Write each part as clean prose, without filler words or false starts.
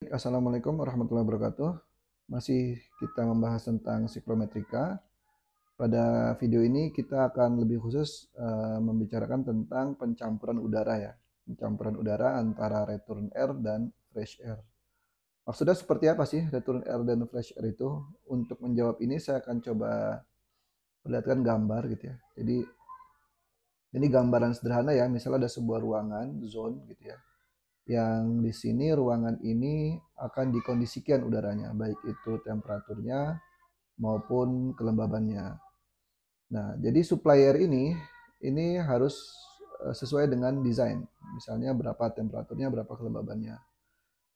Assalamualaikum warahmatullahi wabarakatuh. Masih kita membahas tentang siklometrika. Pada video ini kita akan lebih khusus membicarakan tentang pencampuran udara ya. Pencampuran udara antara return air dan fresh air. Maksudnya seperti apa sih return air dan fresh air itu? Untuk menjawab ini saya akan coba perlihatkan gambar gitu ya. Jadi ini gambaran sederhana ya. Misalnya ada sebuah ruangan, zone gitu ya. Yang di sini ruangan ini akan dikondisikan udaranya, baik itu temperaturnya maupun kelembabannya. Nah, jadi supplier ini harus sesuai dengan desain. Misalnya berapa temperaturnya, berapa kelembabannya.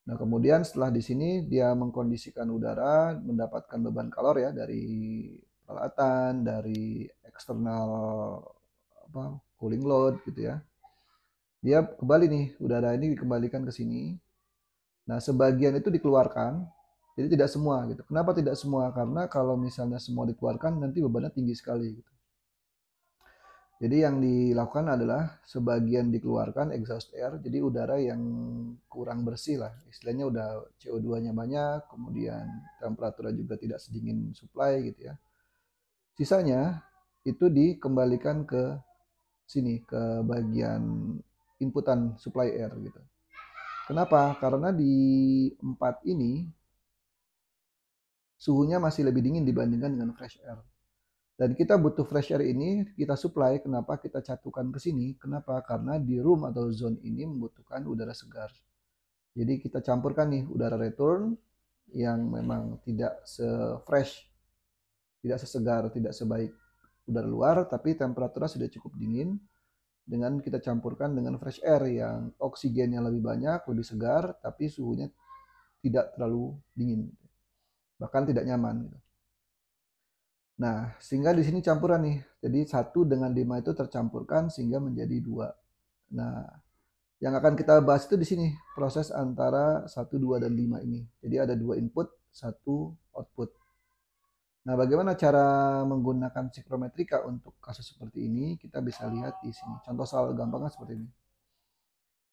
Nah, kemudian setelah di sini dia mengkondisikan udara, mendapatkan beban kalor ya dari peralatan, dari eksternal cooling load gitu ya. Dia kembali nih, udara ini dikembalikan ke sini. Nah, sebagian itu dikeluarkan, jadi tidak semua gitu. Kenapa tidak semua? Karena kalau misalnya semua dikeluarkan, nanti bebannya tinggi sekali. Gitu. Jadi yang dilakukan adalah sebagian dikeluarkan exhaust air, jadi udara yang kurang bersih lah. Istilahnya udah CO2-nya banyak, kemudian temperaturnya juga tidak sedingin supply gitu ya. Sisanya itu dikembalikan ke sini, ke bagian inputan supply air gitu. Kenapa? Karena di 4 ini suhunya masih lebih dingin dibandingkan dengan fresh air. Dan kita butuh fresh air ini kita supply. Kenapa kita catukan ke sini? Kenapa? Karena di room atau zone ini membutuhkan udara segar. Jadi kita campurkan nih udara return yang memang tidak se-fresh, tidak sesegar, tidak sebaik udara luar, tapi temperaturnya sudah cukup dingin. Dengan kita campurkan dengan fresh air yang oksigennya lebih banyak, lebih segar, tapi suhunya tidak terlalu dingin, bahkan tidak nyaman. Nah, sehingga di sini campuran nih. Jadi 1 dengan 5 itu tercampurkan sehingga menjadi 2. Nah, yang akan kita bahas itu di sini, proses antara 1, 2, dan 5 ini. Jadi ada 2 input, 1 output. Nah, bagaimana cara menggunakan sikrometrika untuk kasus seperti ini? Kita bisa lihat di sini. Contoh soal gampangnya seperti ini.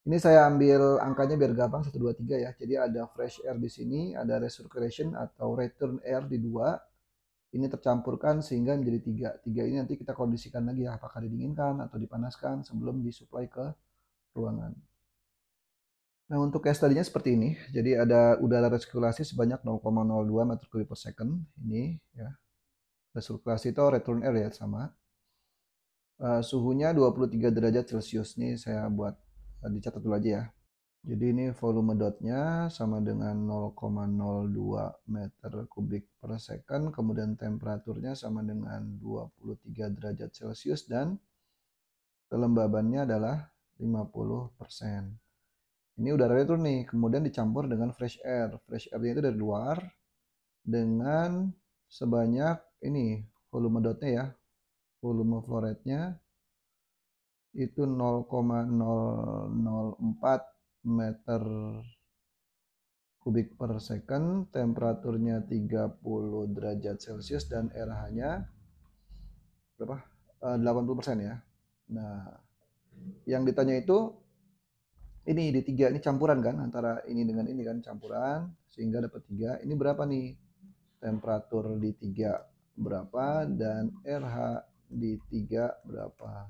Ini saya ambil angkanya biar gampang 1, 2, 3 ya. Jadi ada fresh air di sini, ada recirculation atau return air di 2. Ini tercampurkan sehingga menjadi 3. 3 ini nanti kita kondisikan lagi ya, apakah didinginkan atau dipanaskan sebelum disuplai ke ruangan. Nah, untuk case tadinya seperti ini. Jadi ada udara resirkulasi sebanyak 0,02 meter kubik per second. Ini ya. Resirkulasi itu return air ya sama. Suhunya 23 derajat Celcius. Ini saya buat dicatat dulu aja ya. Jadi ini volume dotnya sama dengan 0,02 meter kubik per second, kemudian temperaturnya sama dengan 23 derajat Celcius dan kelembabannya adalah 50%. Ini udara itu nih, kemudian dicampur dengan fresh air. Fresh airnya itu dari luar dengan sebanyak ini volume dotnya ya, volume flow rate-nya itu 0,004 meter kubik per second, temperaturnya 30 derajat Celcius dan RH-nya berapa? 80% ya. Nah, yang ditanya itu ini di 3 ini campuran kan antara ini dengan ini kan campuran sehingga dapat 3. Ini berapa nih? Temperatur di 3 berapa dan RH di 3 berapa?